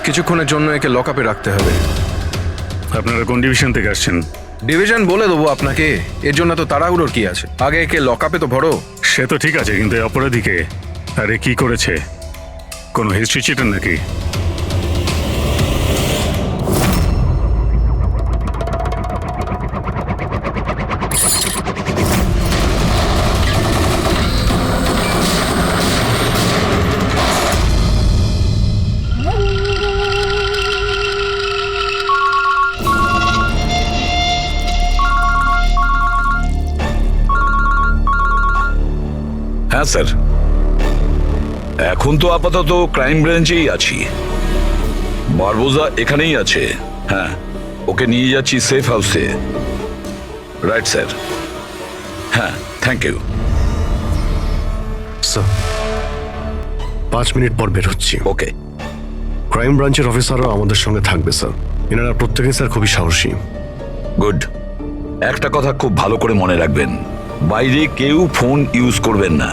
কিছুক্ষণের জন্য একে লকআপে রাখতে হবে। আপনারা কোন ডিভিশন থেকে আসছেন? ডিভিশন বলে দেবো আপনাকে, এর জন্য তো তাড়াহুড়োর কি আছে? আগে একে লকআপে তো ভরো। সে তো ঠিক আছে, কিন্তু এই অপরাধীকে আরে কি করেছে? কোনো হিস্ট্রি চিটার নাকি? হ্যাঁ স্যার, এখন তো আপাতত ক্রাইম ব্রাঞ্চেই আছি। বারবোজা এখানেই আছে। হ্যাঁ, ওকে নিয়ে যাচ্ছি সেফ হাউসে। Right sir. হ্যাঁ, থ্যাংক ইউ স্যার। 5 মিনিট পর বের হচ্ছি। ওকে। ক্রাইম ব্রাঞ্চের অফিসারও আমাদের সঙ্গে থাকবে স্যার। এনারা প্রত্যেকেই স্যার খুবই সাহসী। গুড। একটা কথা খুব ভালো করে মনে রাখবেন, বাইরে কেউ ফোন ইউজ করবেন না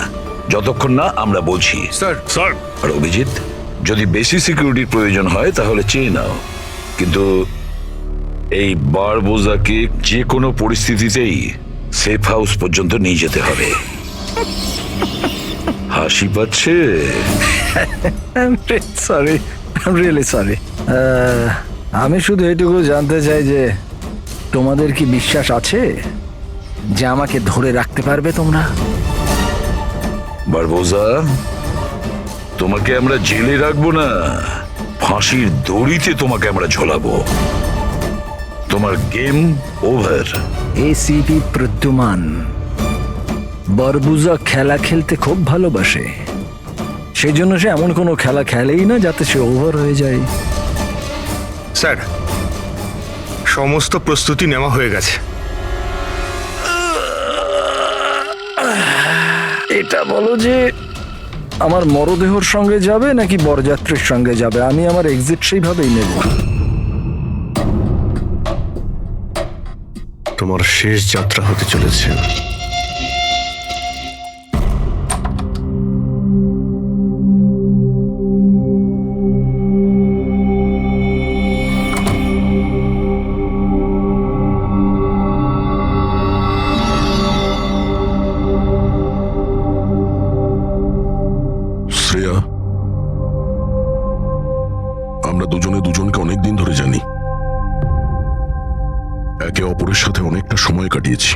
যতক্ষণ না আমরা বলছি। স্যার। স্যার, আর অভিজিৎ, যদি বেশি সিকিউরিটির প্রয়োজন হয় তাহলে চেয়ে নাও, কিন্তু এই বারবোজাকে যে কোনো পরিস্থিতিতেই সেফ হাউস পর্যন্ত নিয়ে যেতে হবে। হাসি পাচ্ছে? Sorry, really sorry. আমি শুধু এটুকু জানতে চাই যে তোমাদের কি বিশ্বাস আছে যে আমাকে ধরে রাখতে পারবে তোমরা? বারবোজা, তোমাকে আমরা জেলে রাখবো না, ফাঁসির দড়িতে তোমাকে আমরা ঝোলাবো। তোমার গেম ওভার। এসিপি প্রদ্যুমান বারবোজা খেলা খেলতে খুব ভালোবাসে, সেই জন্য সে এমন কোনো খেলা খেলেই না যাতে সে ওভার হয়ে যায়। স্যার, সমস্ত প্রস্তুতি নেওয়া হয়ে গেছে। এটা বলো যে আমার মরদেহর সঙ্গে যাবে নাকি বরযাত্রীর সঙ্গে যাবে? আমি আমার এক্সিট সেইভাবেই নেব। তোমার শেষ যাত্রা হতে চলেছে। শ্রেয়া, আমরা দুজনে দুজনকে অনেকদিন ধরে জানি, একে অপরের সাথে অনেকটা সময় কাটিয়েছি,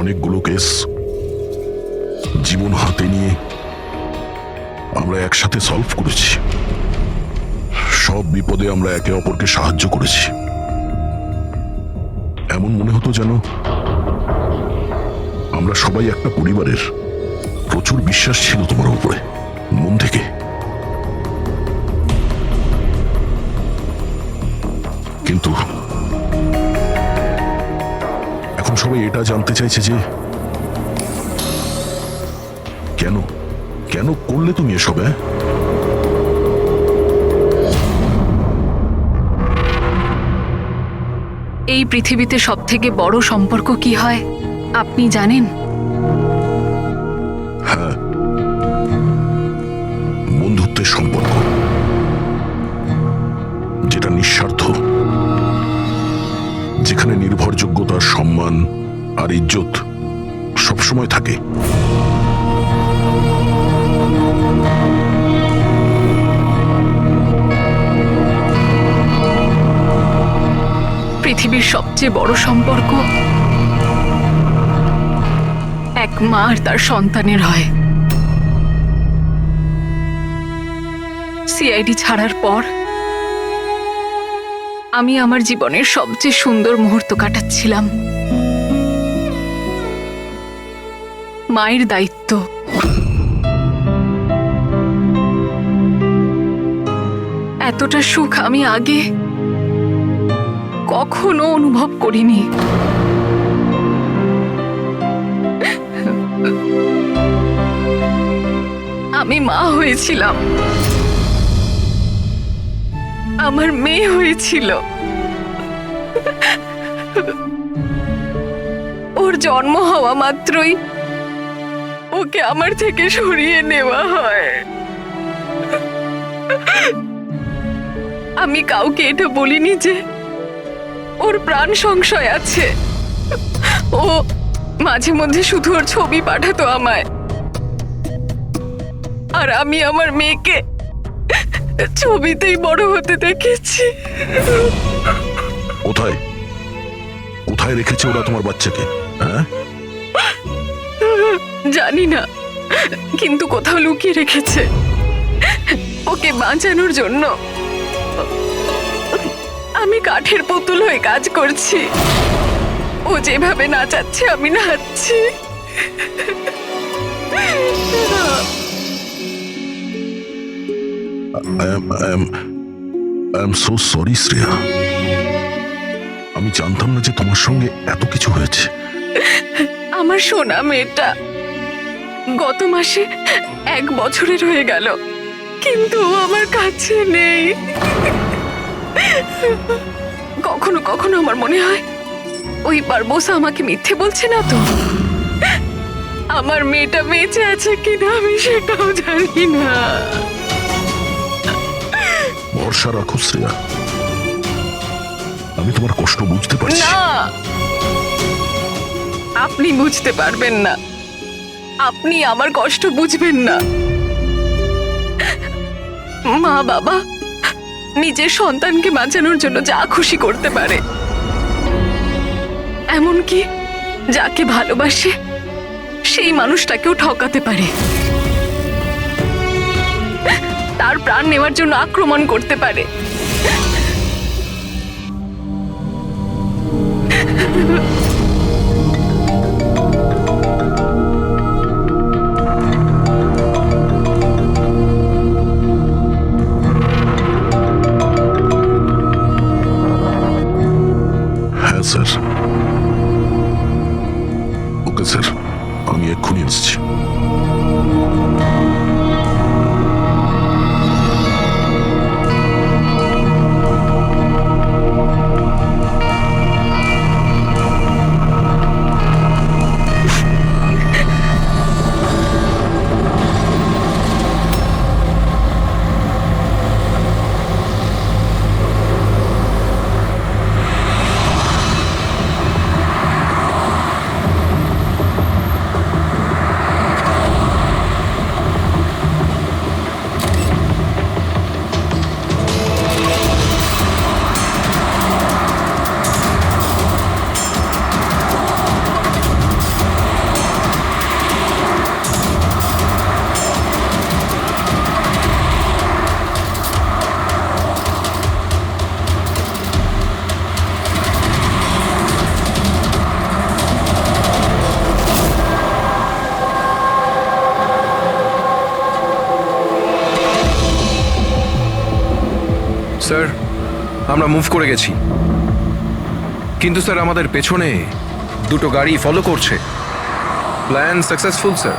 অনেকগুলো কেস জীবন হাতে নিয়ে আমরা একসাথে সলভ করেছি। সব বিপদে আমরা একে অপরকে সাহায্য করেছি। এমন মনে হতো যেন আমরা সবাই একটা পরিবারের। প্রচুর বিশ্বাস ছিল তোমার উপরে, মন থেকে। কিন্তু এখন সবাই এটা জানতে চাইছে যে কেন কেন করলে তুমি এসব? এই পৃথিবীতে সবথেকে বড় সম্পর্ক কি হয় আপনি জানেন? হ্যাঁ, বন্ধুত্বের সম্পর্ক, যেটা নিঃস্বার্থ, যেখানে নির্ভরযোগ্যতা, সম্মান আর ইজ্জত সবসময় থাকে। পৃথিবীর সবচেয়ে বড় সম্পর্ক এক মা আর তার সন্তানের হয়। সিআইডি ছাড়ার পর আমি আমার জীবনের সবচেয়ে সুন্দর মুহূর্ত কাটাচ্ছিলাম। মায়ের দায়িত্ব, এতটা সুখ আমি আগে কখনো অনুভব করিনি। আমি মা হয়েছিলাম, আমার মেয়ে হয়েছিল। ওর জন্ম হওয়া মাত্রই ওকে আমার থেকে সরিয়ে নেওয়া হয়। আমি কাউকে এটা বলিনি যে ওর প্রাণ সংশয় আছে। ও মাঝে মধ্যে শুধু ওর ছবি পাঠাতো আমায়, আর আমি আমার মেয়েকে ছবিতেই বড় হতে দেখেছি। কোথায় কোথায় রেখেছে ওরা তোমার বাচ্চাকে? হ্যাঁ, জানি না, কিন্তু কোথাও লুকিয়ে রেখেছে ওকে বাঁচানোর জন্য। আমি কাঠের পুতুল হয়ে কাজ করছি, ও যেভাবে নাচাচ্ছে আমি নাচছি। I am so sorry Shreya. আমি জানতাম না যে তোমার সঙ্গে এত কিছু হয়েছে। আমার সোনা মেয়েটা গত মাসে 1 বছরের হয়ে গেল, কিন্তু ও আমার কাছে নেই। কখনো কখনো আমার মনে হয় ওই বারবোসা আমাকে মিথ্যে বলছে না তো। আমার মেয়েটা বেঁচে আছে কিনা আমি সেটাও জানি না। ভরসা রাখো শ্রেয়া, আমি তোমার কষ্ট বুঝতে পারছি। না, আপনি বুঝতে পারবেন না, আপনি আমার কষ্ট বুঝবেন না। মা বাবা নিজের সন্তানকে বাঁচানোর জন্য যা খুশি করতে পারে, এমনকি যাকে ভালোবাসে সেই মানুষটাকেও ঠকাতে পারে, তার প্রাণ নেওয়ার জন্য আক্রমণ করতে পারে। হ্যাঁ স্যার। ওকে স্যার, আমি এক্ষুনি আসছি। স্যার, আমরা মুভ করে গেছি, কিন্তু স্যার আমাদের পেছনে 2টো গাড়ি ফলো করছে। Plan successful sir.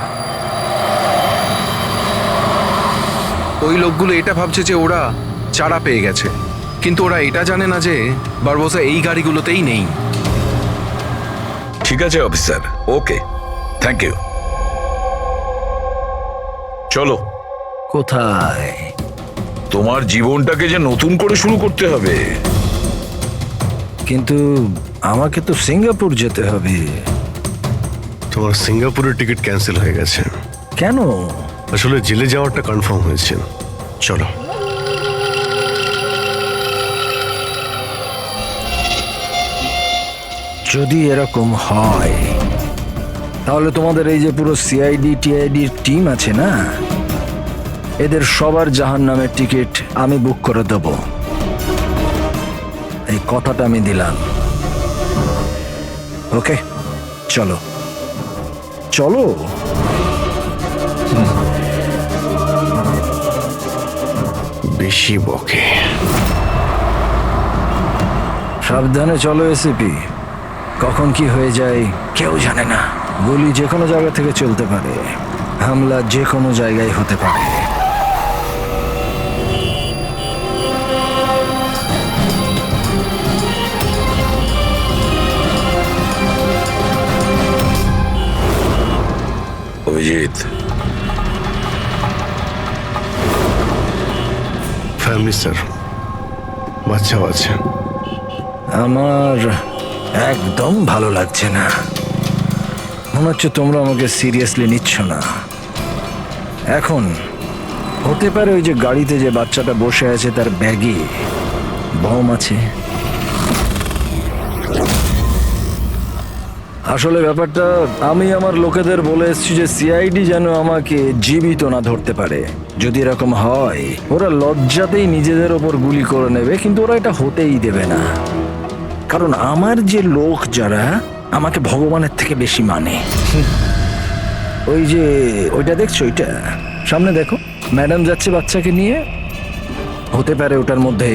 ওই লোকগুলো এটা ভাবছে যে ওরা চারা পেয়ে গেছে, কিন্তু ওরা এটা জানে না যে বারবোসা এই গাড়িগুলোতেই নেই। ঠিক আছে অফিসার, ওকে, থ্যাংক ইউ। চলো, কোথায়? তোমার জীবনটাকে যে নতুন করে শুরু করতে হবে। কিন্তু আমাকে তো সিঙ্গাপুর যেতে হবে। তোমার সিঙ্গাপুরের টিকিট ক্যান্সেল হয়ে গেছে। কেন? আসলে জেলে যাওয়ারটা কনফার্ম হয়েছে। চলো। যদি এরকম হয় তাহলে তোমাদের এই যে পুরো সিআইডি টিআইডির টিম আছে না, এদের সবার জাহান্নামের টিকিট আমি বুক করে দেব। এই কথাটা আমি দিলাম। ওকে, চলো চলো। বেশি বকে। সাবধানে চলো এসিপি, কখন কি হয়ে যায় কেউ জানে না। গুলি যে কোনো জায়গা থেকে চলতে পারে, হামলা যে কোনো জায়গায় হতে পারে। অভিজিৎ, ফ্যামিলি স্যার, বাচ্চাও আছে। আমার একদম ভালো লাগছে না। মনে হচ্ছে তোমরা আমাকে সিরিয়াসলি নিচ্ছ না। এখন হতে পারে ওই যে গাড়িতে যে বাচ্চাটা বসে আছে তার ব্যাগে বম আছে। আসলে ব্যাপারটা আমি আমার লোকেদের বলে এসেছি যে সিআইডি যেন আমাকে জীবিত না ধরতে পারে। যদি এরকম হয় ওরা লজ্জাতেই নিজেদের ওপর গুলি করে নেবে, কিন্তু ওরা এটা হতেই দেবে না। কারণ আমার যে লোক যারা আমাকে ভগবানের থেকে বেশি মানে। ওই যে ওইটা দেখছো, ওইটা সামনে দেখো, ম্যাডাম যাচ্ছে বাচ্চাকে নিয়ে। হতে পারে ওটার মধ্যে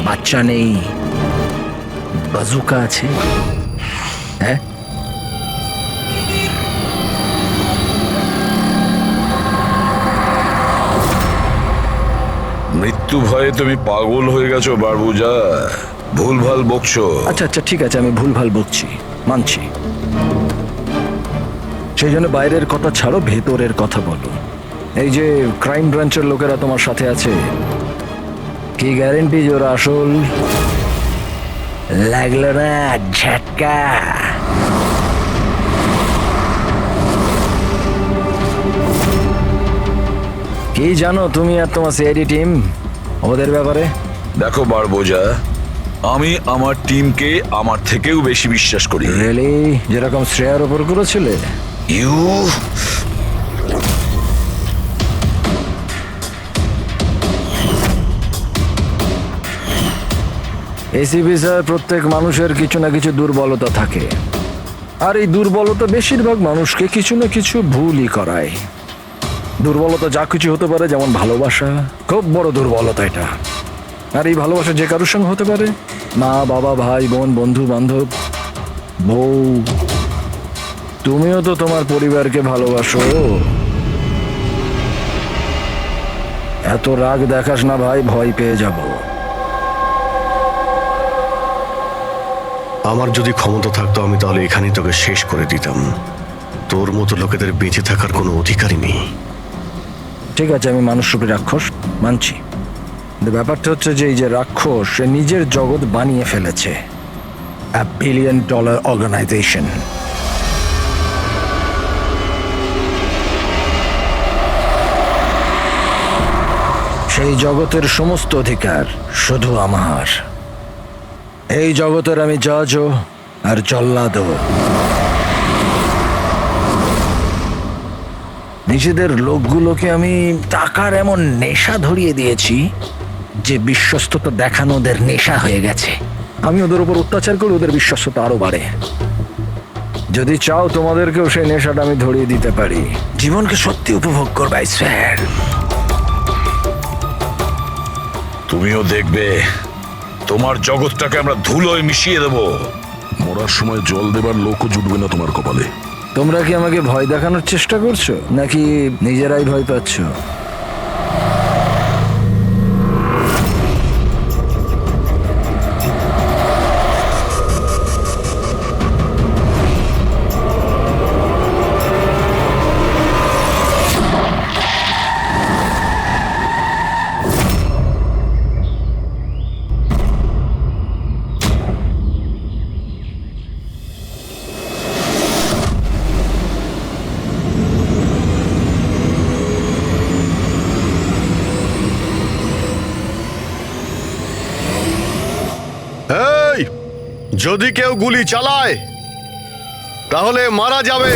বাচ্চা নেই, বাজুকা আছে। হ্যাঁ, মৃত্যু ভয়ে তুমি পাগল হয়ে গেছো বারবুজা, ভুলভাল বকছো। আচ্ছা আচ্ছা ঠিক আছে, আমি ভুলভাল বকছি, মানছি। সেই জন্য বাইরের কথা ছাড়ো, ভেতরের কথা বলো। এই যে ক্রাইম ব্রাঞ্চের লোকেরা তোমার সাথে আছে, কি গ্যারেন্টি যে ওরা আসল? লাগলো না ঝটকা? কি জানো তুমি আর তোমার সিআইডি টিম ওদের ব্যাপারে? দেখো বারবোজা, আমি আমার টিমকে আমার থেকেও বেশি বিশ্বাস করি। রিয়েলি? যেরকম শ্রেয়ার ওপর করেছিলে? ইউ এসিপি স্যার, প্রত্যেক মানুষের কিছু না কিছু দুর্বলতা থাকে, আর এই দুর্বলতা বেশিরভাগ মানুষকে কিছু না কিছু ভুলই করায়। দুর্বলতা যা কিছু হতে পারে, যেমন ভালোবাসা, খুব বড় দুর্বলতা এটা। আর এই ভালোবাসা যে কারোর সঙ্গে হতে পারে, মা বাবা, ভাই বোন, বন্ধু বান্ধব, বউ। তুমিও তো তোমার পরিবারকে ভালোবাসো। এত রাগ দেখাস না ভাই, ভয় পেয়ে যাব। আমার যদি ক্ষমতা থাকতো আমি তাহলে এখানেই তোকে শেষ করে দিতাম। তোর মতো লোকেদের বেঁচে থাকার কোনো অধিকারই নেই। ঠিক আছে, আমি মানুষ রূপী রাক্ষস মানছি। কিন্তু ব্যাপারটা হচ্ছে যে এই যে রাক্ষস, সে নিজের জগৎ বানিয়ে ফেলেছে, $1 বিলিয়ন অর্গানাইজেশন। সেই জগতের সমস্ত অধিকার শুধু আমার। এই জগতের আমি জজও আর জল্লাদও। নিজেদের লোকগুলোকে আমি টাকার এমন নেশা ধরিয়ে দিয়েছি যে বিশ্বস্ততা দেখানো ওদের নেশা হয়ে গেছে। আমি ওদের উপর অত্যাচার করে ওদের বিশ্বস্ততা আরো বাড়ে। যদি চাও তোমাদেরকেও সেই নেশাটা আমি ধরিয়ে দিতে পারি। জীবনকে সত্যি উপভোগ করবে স্যার। তুমিও দেখবে তোমার জগৎটাকে আমরা ধুলোয় মিশিয়ে দেবো। মরার সময় জল দেবার লোকও জুটবে না তোমার কপালে। তোমরা কি আমাকে ভয় দেখানোর চেষ্টা করছো, নাকি নিজেরাই ভয় পাচ্ছ? এই, যদি কেউ গুলি চালায় তাহলে মারা যাবে।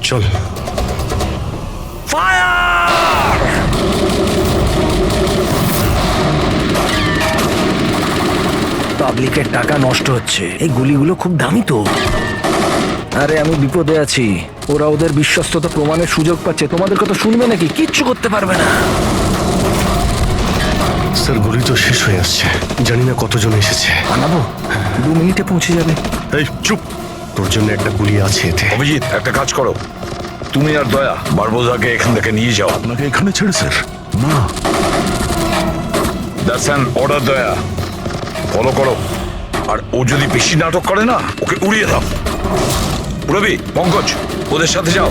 চল। পাবলিকের টাকা নষ্ট হচ্ছে। এই গুলিগুলো খুব দামি তো। আরে আমি বিপদে আছি, ওরা ওদের বিশ্বস্ততা প্রমাণের সুযোগ পাচ্ছে। তোমাদের কথা শুনবে নাকি? কিচ্ছু করতে পারবে না। স্যার, গুলি তো শেষ হয়ে আসছে, জানি না কতজন এসেছে। বানাবো, 2 মিনিটে পৌঁছে যাবে। এই চুপ, তোর জন্য একটা গুলি আছে এতে। অভিজিৎ, একটা কাজ করো, তুমি আর দয়া বারবোজাকে এখান থেকে নিয়ে যাও। আপনাকে এখানে ছেড়ে স্যার? না, দ্যাটস অ্যান অর্ডার দয়া, ফলো করো। আর ও যদি বেশি নাটক করে না, ওকে উড়িয়ে দাও। রবি, পঙ্কজ, ওদের সাথে যাও।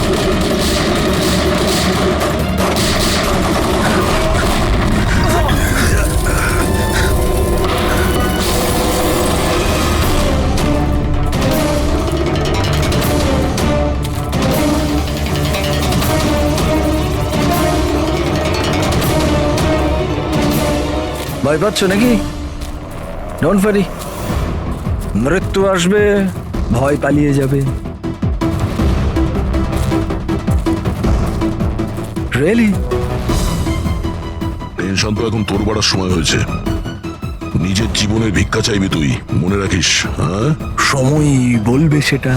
ভয় পাচ্ছ নাকি? ডোন্ট ওয়ারি, মৃত্যু আসবে, ভয় পালিয়ে যাবে। রিয়েলি? টেনশন তো এখন তোর বাড়ার সময় হয়েছে। নিজের জীবনের ভিক্ষা চাইবি তুই, মনে রাখিস। হ্যাঁ, সময় বলবে সেটা।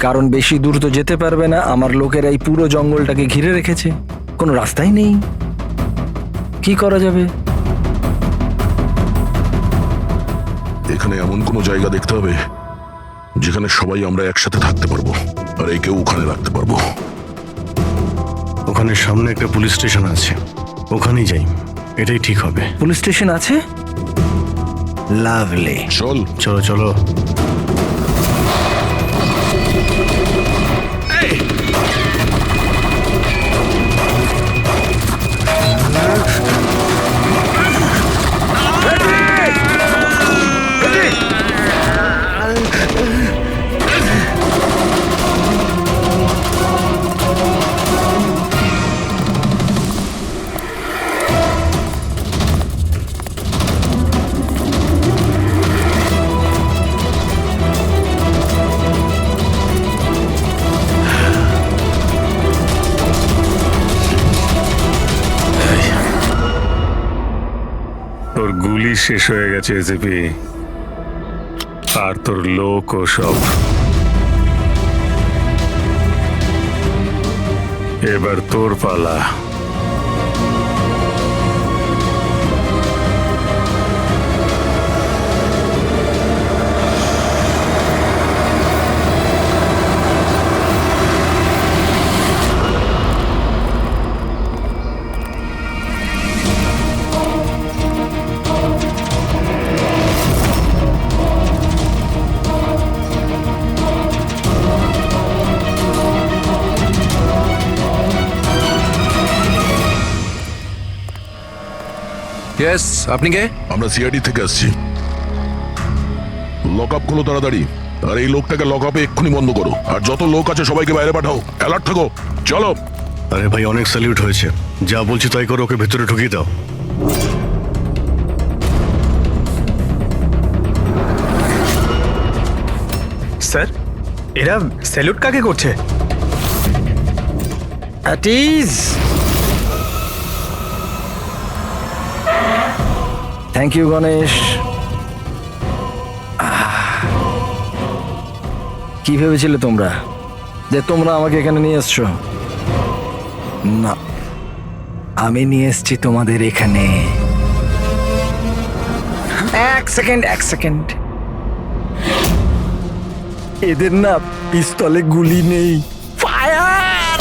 কারণ বেশি দূর তো যেতে পারবে না, আমার লোকেরা এই পুরো জঙ্গলটাকে ঘিরে রেখেছে, কোনো রাস্তাই নেই। কি করা যাবে? এখানে এমন কোনো জায়গা দেখতে হবে যেখানে সবাই আমরা একসাথে থাকতে পারবো, আর একেও ওখানে রাখতে পারবো। ওখানে সামনে একটা পুলিশ স্টেশন আছে, ওখানেই যাই, এটাই ঠিক হবে। পুলিশ স্টেশন আছে? লাভলি। চল। চলো চলো। তোর গুলি শেষ হয়ে গেছে এসিপি, আর তোর লোক ও সব। এবার তোর পালা। ইয়েস, আপনি কে? আমরা সিআইডি থেকে আসছি। লক আপ খোলো তাড়াতাড়ি, আর এই লোকটাকে লক আপে এক্ষুনি বন্ধ করো, আর যত লোক আছে সবাইকে বাইরে পাঠাও। অ্যালার্ট থাকো, চলো। আরে ভাই, অনেক স্যালিউট হয়েছে, যা বলছি তাই করো, ওকে ভেতরে ঢুকিয়ে দাও। স্যার, এরা স্যালুট কাকে করছে? Thank you Ganesh. কি ভেবেছিলে তোমরা যে তোমরা আমাকে এখানে নিয়ে এসছো? না, আমি নিয়ে এসছি তোমাদের এখানে। এক সেকেন্ড। এদের না পিস্তলে গুলি নেই। ফায়ার!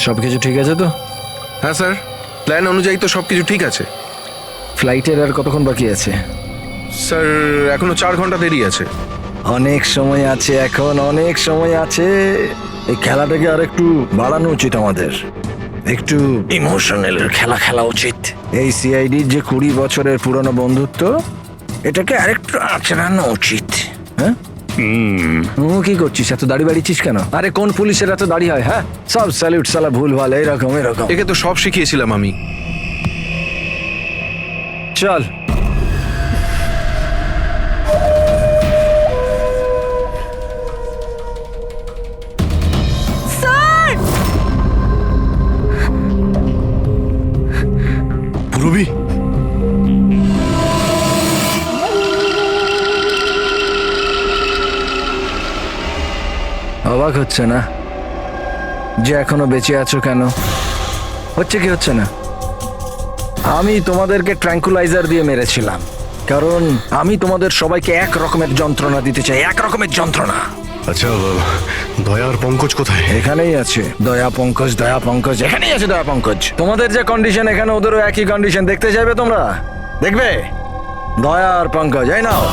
সবকিছু ঠিক আছে তো? হ্যাঁ স্যার, প্ল্যান অনুযায়ী তো সবকিছু ঠিক আছে। ফ্লাইটের আর কতক্ষণ বাকি আছে? স্যার, এখনো 4 ঘন্টা দেরি আছে। অনেক সময় আছে, এখন অনেক সময় আছে। এই খেলাটাকে আর একটু বাড়ানো উচিত আমাদের, একটু ইমোশনাল খেলা উচিত। এই সিআইডির যে 20 বছরের পুরনো বন্ধুত্ব, এটাকে আরেকটু আচড়ানো উচিত। হ্যাঁ, কি করছিস? এত দাড়ি বাড়িছিস কেন? আরে কোন পুলিশের এত দাড়ি হয়? হ্যাঁ, সব স্যালিউট সালা ভুল ভাল, এরকম। একে তো সব শিখিয়েছিলাম আমি। চল। পুরবি, অবাক হচ্ছে না যে এখনো বেঁচে আছো? কেন হচ্ছে? কি হচ্ছে না? আমি তোমাদেরকে ট্র্যাঙ্কুলাইজার দিয়ে মেরেছিলাম, কারণ আমি তোমাদের সবাইকে এক রকমের যন্ত্রণা দিতে চাই, এক রকমের যন্ত্রণা। আচ্ছা, দয়া আর পঙ্কজ কোথায়? এখানেই আছে দয়া পঙ্কজ এখানেই আছে দয়া পঙ্কজ। তোমাদের যে কন্ডিশন এখানে ওদেরও একই কন্ডিশন। দেখতে চাইবে তোমরা? দেখবে? দয়া আর পঙ্কজ, এই নাও।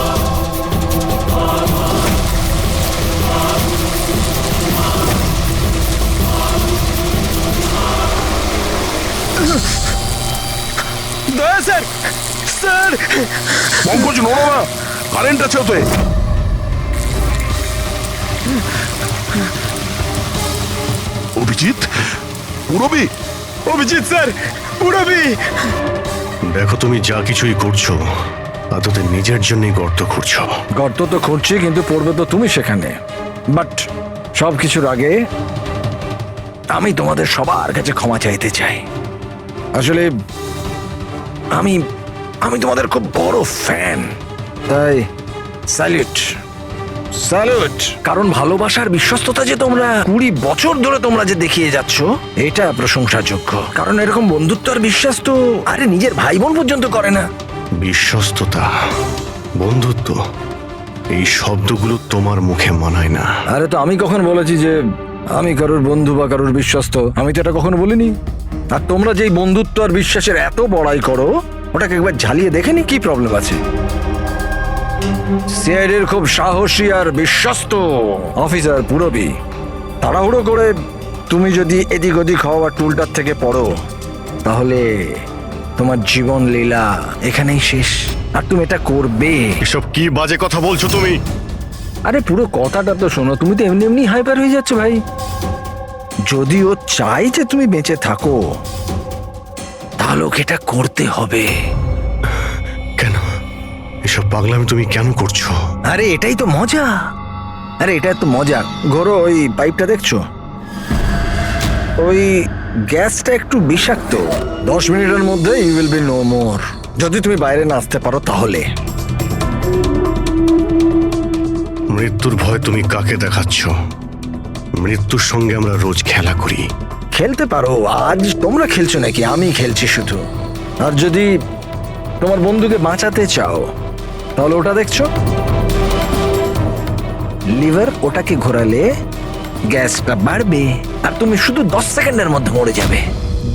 দয়া স্যার, স্যার পঙ্কজ নড়ো না, কারেন্ট আছে ওতে। অভিজিৎ, পুরবি, অভিজিৎ স্যার, পুরবি। দেখো, তুমি যা কিছুই করছো আদতে নিজের জন্যই গর্ত খুঁড়ছো। গর্ত তো খুঁড়ছি, কিন্তু পড়বে তো তুমি সেখানে। বাট সব কিছুর আগে আমি তোমাদের সবার কাছে ক্ষমা চাইতে চাই। আসলে আমি আমি তোমাদের খুব বড় ফ্যান, তাই স্যালুট স্যালুট। কারণ ভালোবাসার বিশ্বস্ততা যে তোমরা 20 বছর ধরে তোমরা যে দেখিয়ে যাচ্ছ, এটা প্রশংসাযোগ্য। কারণ এরকম বন্ধুত্ব আর বিশ্বাস তো আরে নিজের ভাই বোন পর্যন্ত করে না। বিশ্বস্ততা, বন্ধুত্ব, এই শব্দগুলো তোমার মুখে মানায় না। আরে তো আমি কখন বলেছি যে আমি কারোর বন্ধু বা কারোর বিশ্বস্ত? আমি তো এটা কখনো বলিনি। আর তোমরা যেই বন্ধুত্ব আর বিশ্বাসের এত বড়াই করো, ওটাকে একবার ঝালিয়ে দেখেনি কি প্রবলেম আছে? সিআইডির খুব সাহসী আর বিশ্বস্ত অফিসার পুরবি, তাড়াহুড়ো করে তুমি যদি এদিক ওদিক হওয়া টুলটার থেকে পড়ো, তাহলে তোমার জীবন লীলা এখানেই শেষ। আর তুমি এটা করবে। এসব কি বাজে কথা বলছো তুমি? আরে পুরো কথাটা তো শোনো। তুমি তো এমনি এমনি হাইপার হয়ে যাচ্ছ ভাই। যদি ও চাই যে তুমি বেঁচে থাকো, তাহলে ওকে এটা করতে হবে। কেন এসব পাগলামি তুমি কেন করছো? আরে এটাই তো মজা। আরে এটা তো মজা। ঘোরো, ওই পাইপটা দেখছো? ওই গ্যাসটা একটু বিষাক্ত। 10 মিনিটের মধ্যে you will be no more. যদি তুমি বাইরে না আসতে পারো তাহলে। মৃত্যুর ভয় তুমি কাকে দেখাচ্ছ? মৃত্যুর সঙ্গে আমরা রোজ খেলা করি। খেলতে পারো, আজ তোমরা খেলছো নাকি? আমি খেলছি শুধু। আর যদি তোমার বন্ধুকে বাঁচাতে চাও, তাহলে ওটা দেখছো লিভার, ওটাকে ঘোরালে গ্যাসটা বাড়বে আর তুমি শুধু 10 সেকেন্ডের মধ্যে মরে যাবে।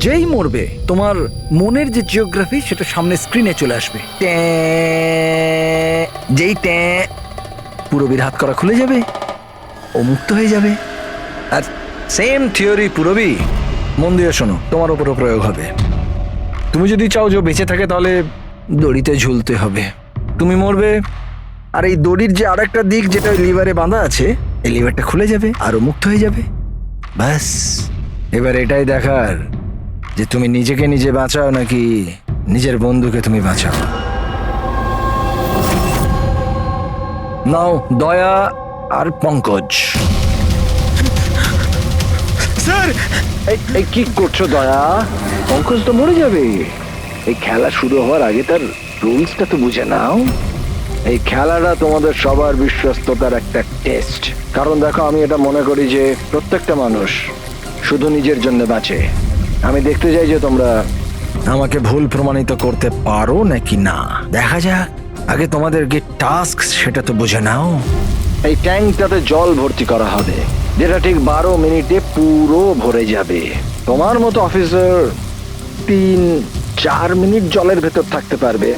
যেই মরবে, তোমার মনের যে জিওগ্রাফি সেটা সামনে স্ক্রিনে চলে আসবে। যেই পুরবীর হাত করা খুলে যাবে, ও মুক্ত হয়ে যাবে। আর সেম থিওরি পুরবি, মন দিয়ে শোনো, তোমার উপরও প্রয়োগ হবে। তুমি যদি চাও যে ও বেঁচে থাকে, তাহলে দড়িতে ঝুলতে হবে। তুমি মরবে, আর এই দড়ির যে আরেকটা দিক যেটা ওই লিভারে বাঁধা আছে, এই লিভারটা খুলে যাবে আর ও মুক্ত হয়ে যাবে। ব্যাস, এবার এটাই দেখার যে তুমি নিজেকে নিজে বাঁচাও নাকি নিজের বন্ধুকে তুমি বাঁচাও। নাও দয়া আর পঙ্কজ। স্যার, এই কি করছো দয়া? পঙ্কজ তো মরে যাবে। এই খেলা শুরু হওয়ার আগে তার রুলসটা তো বুঝে নাও। এই খেলাটা তোমাদের সবার বিশ্বস্ততার একটা টেস্ট। কারণ দেখো, আমি এটা মনে করি যে প্রত্যেকটা মানুষ শুধু নিজের জন্য বাঁচে। আমি দেখতে চাই যে তোমরা আমাকে ভুল প্রমাণিত করতে পারো নাকি না। দেখা যাক। আগে তোমাদেরকে টাস্ক সেটা তো বুঝে নাও। এই ট্যাঙ্কটাতে জল ভর্তি করা হবে, যেটা ঠিক 12 মিনিটে পুরো ভরে যাবে। তোমার মতো অফিসার 3-4 মিনিট জলের ভেতর থাকতে পারবে,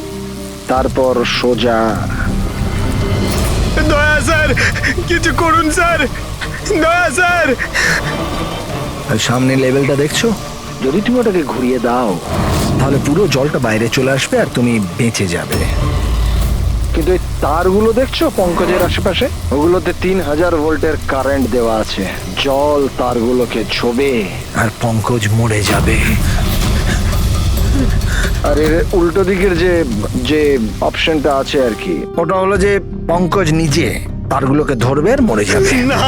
তারপর সোজা। দয়া স্যার, কিছু করুন স্যার, দয়া স্যার। আর সামনে লেভেলটা দেখছো? যদি তুমি ওটাকে ঘুরিয়ে দাও, তাহলে পুরো জলটা বাইরে চলে আসবে আর তুমি বেঁচে যাবে। কিন্তু এই তারগুলো দেখছো পঙ্কজের আশেপাশে, ওগুলোতে 3000 ভোল্টের কারেন্ট দেওয়া আছে। জল তারগুলোকে ছোবে আর পঙ্কজ মরে যাবে। আর এর উল্টো দিকের যে যে অপশনটা আছে আর কি, ওটা হলো যে পঙ্কজ নিজে তারগুলোকে ধরবে আর মরে যাবে। না,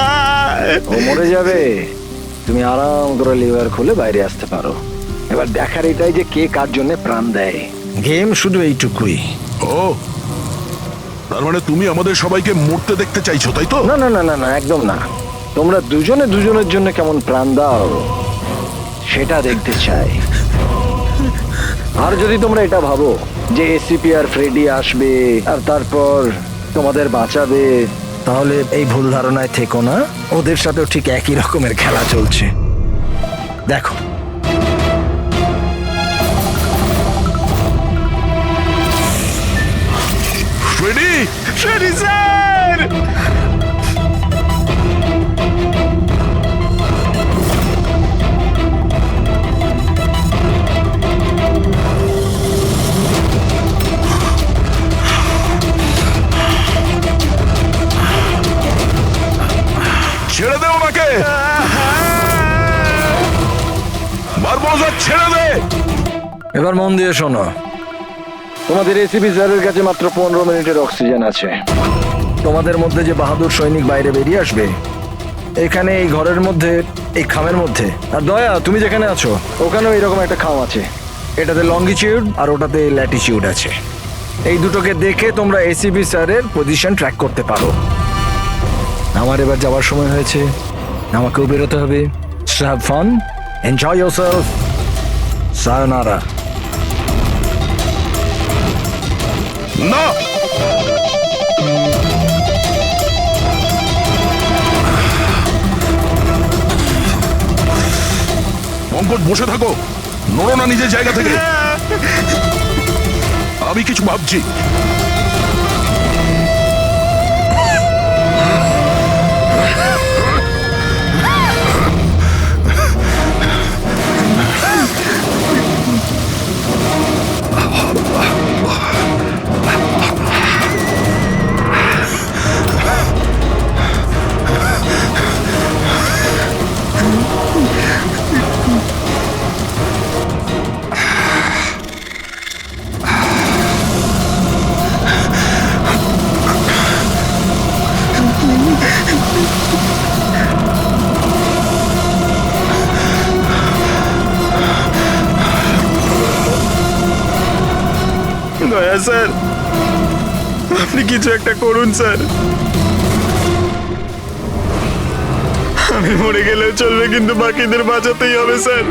ও মরে যাবে, তুমি আরাম করে লিভার খুলে বাইরে আসতে পারো। এবার দেখার এটাই যে কে কার জন্য প্রাণ দেয়। গেম শুধু এইটুকুই। ও, তার মানে তুমি আমাদের সবাইকে মরতে দেখতে চাইছো, তাই তো? না না না না না, একদম না। তোমরা দুজনে দুজনের জন্য কেমন প্রাণ দাও সেটা দেখতে চাই। আর যদি তোমরা এটা ভাবো যে এসিপি আর ফ্রেডি আসবে আর তারপর তোমাদের বাঁচাবে, তাহলে এই ভুল ধারণায় থেকো না, ওদের সাথেও ঠিক একই রকমের খেলা চলছে। দেখো, ফ্রেডি স্যার ছেড়ে দে ওনাকে, বারবোজা ছেড়ে দে। এবার মন দিয়ে শোনো, তোমাদের এসিপি স্যারের কাছে মাত্র 15 মিনিটের অক্সিজেন আছে। তোমাদের মধ্যে যে বাহাদুর সৈনিক বাইরে বেরিয়ে আসবে, এখানে এই ঘরের মধ্যে, এই খামের মধ্যে। আর দয়া, তুমি যেখানে আছো ওখানেও এরকম একটা খাম আছে, এটাতে লঙ্গিটিউড আর ওটাতে ল্যাটিটিউড আছে। এই দুটোকে দেখে তোমরা এসিপি স্যারের পজিশন ট্র্যাক করতে পারো। আমার এবার যাওয়ার সময় হয়েছে, আমাকেও বেরোতে হবে। Have fun, enjoy yourself, সায়োনারা। না, পঙ্কজ বসে থাকো, নড়ো না নিজের জায়গা থেকে। আমি কিছু ভাবছি। দয়া স্যার, আপনি কিছু একটা করুন স্যার। আমি মরে গেলেও চলবে, কিন্তু বাকিদের বাঁচাতেই হবে স্যার।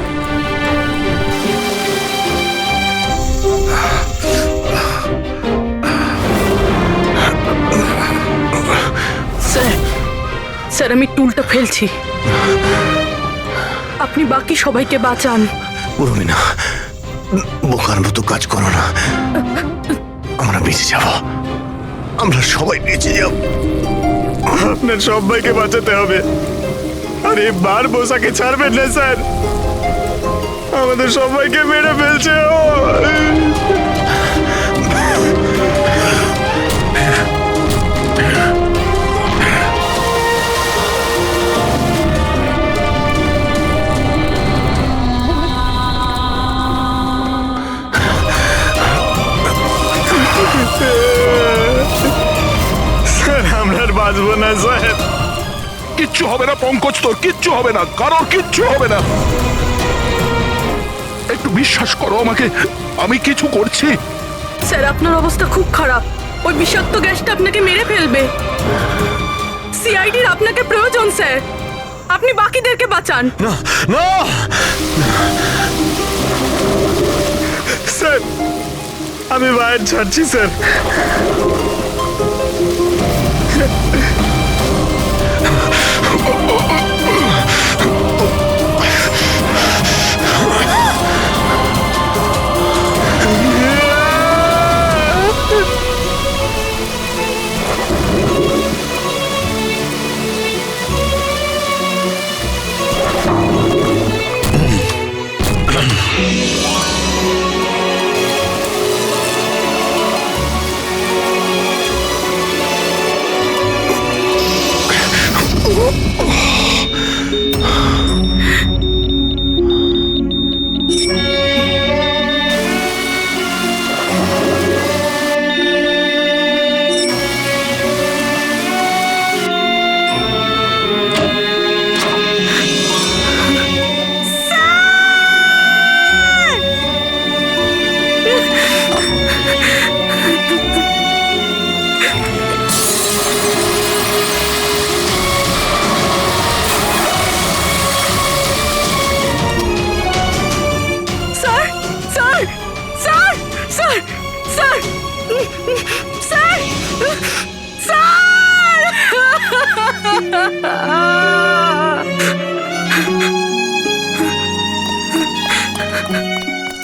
স্যার, স্যার আমি টুলটা ফেলছি, আপনি বাকি সবাইকে বাঁচান। উর্মিনা, বোকার মতো কাজ করো না। আমরা বেঁচে যাব, আমরা সবাই বেঁচে যাব। আপনার সবাইকে বাঁচাতে হবে, আর এই বারবোসাকে ছাড়বেন না স্যার। আমাদের সবাইকে মেরে ফেলছে ও। স্যার আমরা আর বাঁচবো না স্যার। কিচ্ছু হবে না পঙ্কজ, তোর কিচ্ছু হবে না, কারোর কিচ্ছু হবে না। একটু বিশ্বাস করো আমাকে, আমি কিছু করছি। স্যার আপনার অবস্থা খুব খারাপ, ওই বিষাক্ত গ্যাসটা আপনাকে মেরে ফেলবে। সিআইডির আপনাকে প্রয়োজন স্যার, আপনি বাকিদেরকে বাঁচান। না না, স্যার আমি বাইরে ছাড়ছি স্যার।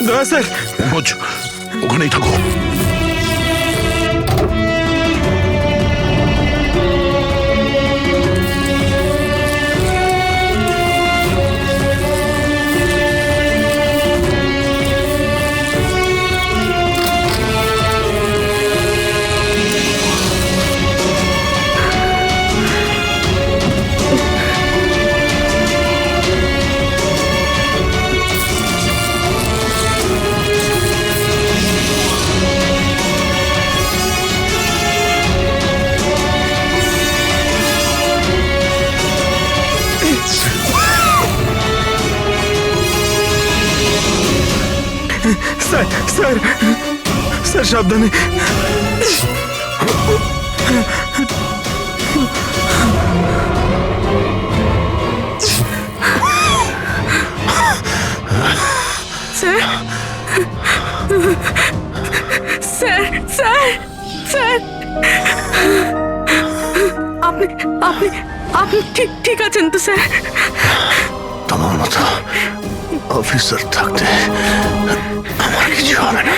দয়া স্যার। পঙ্কজ ওখানেই থাকো। স্যার স্যার স্যার সাবধানে। স্যার স্যার স্যার স্যার আপনি আপনি আপনি ঠিক ঠিক আছেন তো স্যার? তোমার মতো অফিসার থাকতে আমার কিছু হবে না।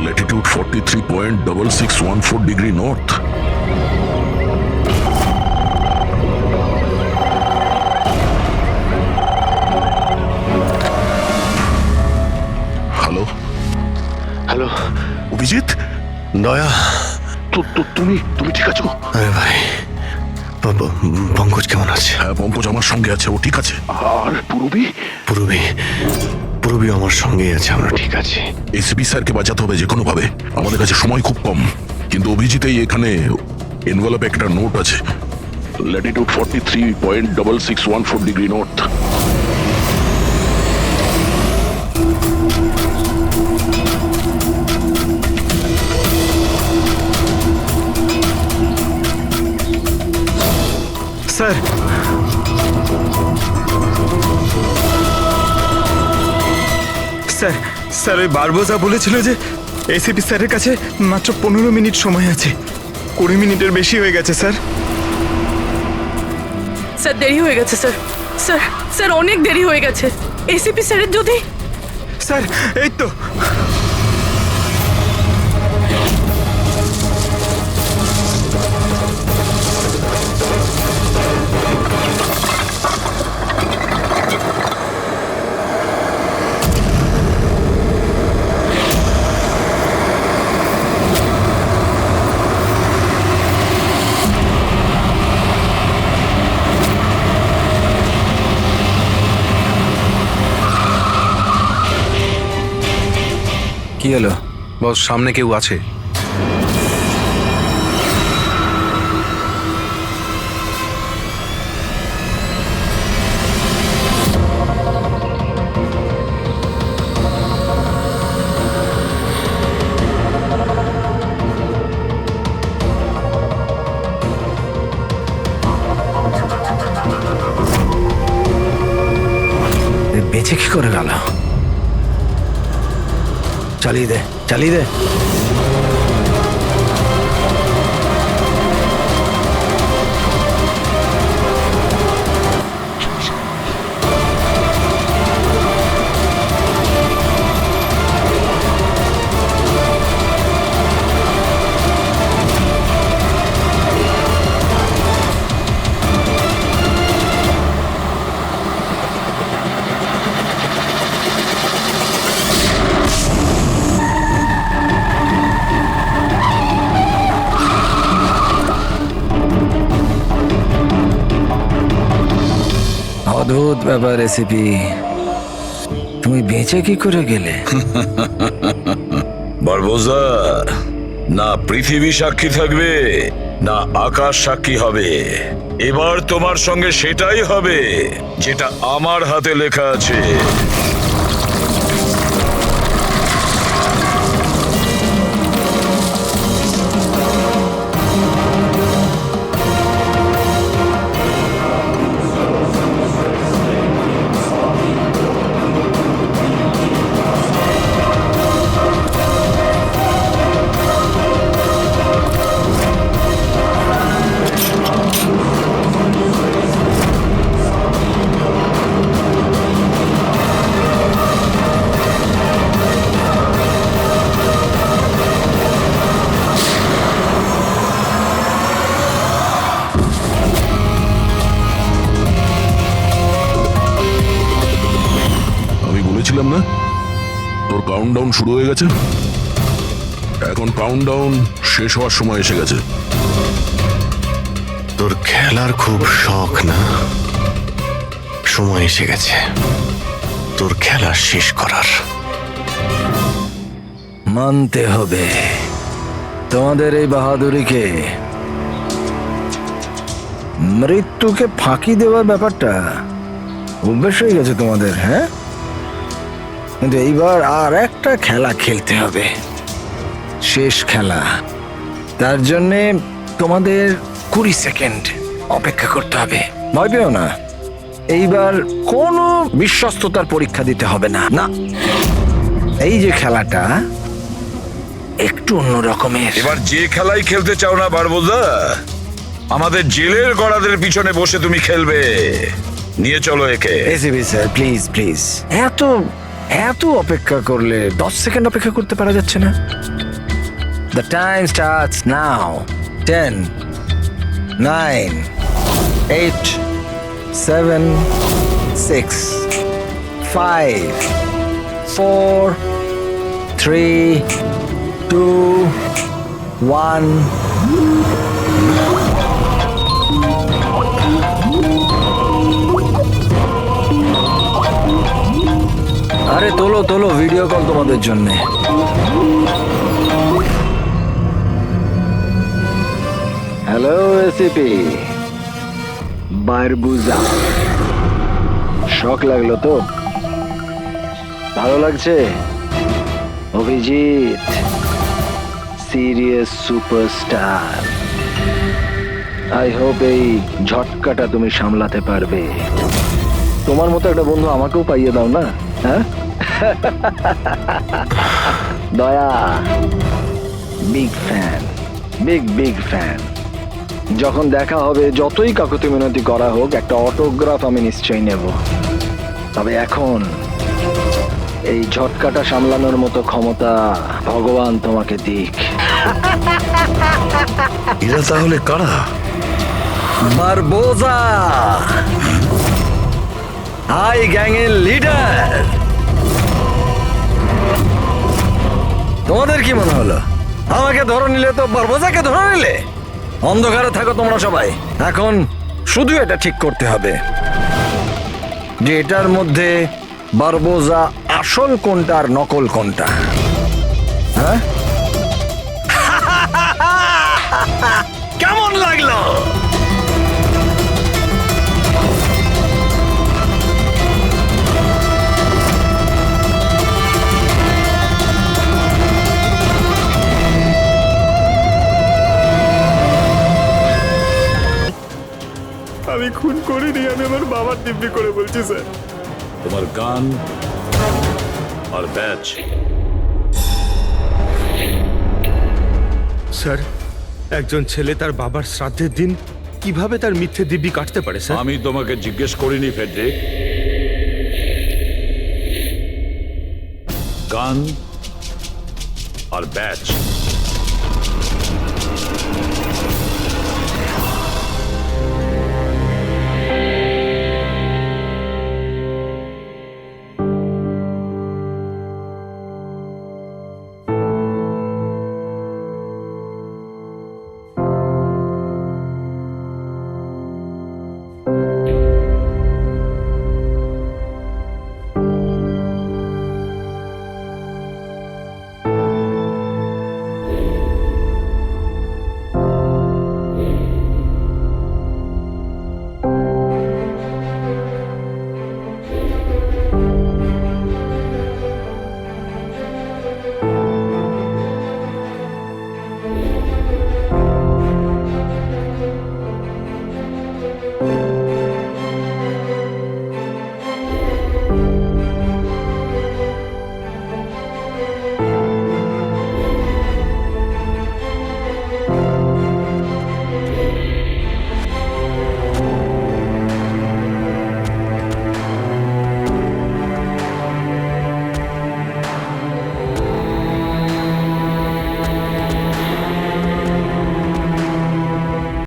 Latitude 43.6614 degree north. Hello hello Abhijit, দয়া। তুমি ঠিক আছো? আরে ভাই, পঙ্কজ কেমন আছে? হ্যাঁ পঙ্কজ আমার সঙ্গে আছে, ও ঠিক আছে। আর পূরবী? পূরবী আমার সঙ্গেই আছে, আমরা ঠিক আছি। এসপি স্যারকে বাঁচাতে হবে যে কোনো ভাবে, আমাদের কাছে সময় খুব কম। কিন্তু অভিজিতেই এখানে এনভেলপে একটা নোট আছে, Latitude 43.6614 degree north. Sir sir sir ওই বারবোজা বলেছিল যে এসিপি স্যারের কাছে মাত্র 15 মিনিট সময় আছে। 20 মিনিটের বেশি হয়ে গেছে স্যার। স্যার দেরি হয়ে গেছে স্যার। স্যার স্যার অনেক দেরি হয়ে গেছে। এসিপি স্যারের যদি স্যার এই তো কি হলো? বস সামনে কেউ আছে। বেঁচে কি করে গেল? চালিয়ে দে, চালিয়ে দে। অদ্ভুত ব্যাপার রেসিপি, তুমি বেঁচে কি করে গেলে? বারবোজা, না পৃথিবী সাক্ষী থাকবে না আকাশ সাক্ষী হবে। এবার তোমার সঙ্গে সেটাই হবে যেটা আমার হাতে লেখা আছে। বলেছিলাম না তোর কাউন্টডাউন শুরু হয়ে গেছে। এখন কাউন্টডাউন শেষ হওয়ার সময় এসে গেছে। তোর খেলার খুব শখ না? সময় এসে গেছে তোর খেলা শেষ করার। মানতে হবে তোমাদের এই বাহাদুরিকে। মৃত্যুকে ফাঁকি দেওয়ার ব্যাপারটা অভ্যেস হয়ে গেছে তোমাদের, হ্যাঁ? কিন্তু এইবার আর একটা খেলা খেলতে হবে, শেষ খেলা। তার জন্যে তোমাদের 20 সেকেন্ড অপেক্ষা করতে হবে। ভয় পেও না, এইবার কোনো বিশ্বস্ততার পরীক্ষা দিতে হবে না। না, এই যে খেলাটা একটু অন্য রকমের। এবার যে খেলাই খেলতে চাও না বারবোজা, আমাদের জেলের গড়াদের পিছনে বসে তুমি খেলবে। নিয়ে চলো একে। এসিবি স্যার, প্লিজ প্লিজ, এত এত অপেক্ষা করলে 10 সেকেন্ড অপেক্ষা করতে পারা যাচ্ছে না? The time starts now. 10, 9, 8, 7, 6, 5, 4, 3, 2, 1. আরে তোলো তোলো, ভিডিও কল তোমাদের জন্য। হ্যালো এসিপি বারবুজা, শখ লাগলো তো? ভালো লাগছে? Abhijit serious superstar. I hope এই ঝটকাটা তুমি সামলাতে পারবে। তোমার মতো একটা বন্ধু আমাকেও পাইয়ে দাও না, হ্যাঁ? দয়া বিগ ফ্যান, বিগ ফ্যান। যখন দেখা হবে, যতই কাকুতি মিনতি করা হোক, একটা অটোগ্রাফ আমি নিশ্চয়ই নেব। তবে এখন এই ঝটকাটা সামলানোর মতো ক্ষমতা ভগবান তোমাকে দিক। এরা তাহলে কারা? বারবোজা, হাই গ্যাংয়ের লিডার। তোমাদের কি মনে হলো আমাকে ধরে নিলে তো বারবোজাকে ধরে নিলে? অন্ধকারে থাকো তোমরা সবাই। এখন শুধু এটা ঠিক করতে হবে যে এটার মধ্যে বারবোজা আসল কোনটা আর নকল কোনটা। হ্যাঁ, কেমন লাগলো? আমি খুন করিনি, আমি আমার বাবার দিব্যি করে বলছি স্যার। তোমার গান আর ব্যাচ। স্যার, একজন ছেলে তার বাবার শ্রাদ্ধের দিন কিভাবে তার মিথ্যে দিব্যি কাটতে পারে স্যার? আমি তোমাকে জিজ্ঞেস করিনি ফেডরিক। গান আর ব্যাচ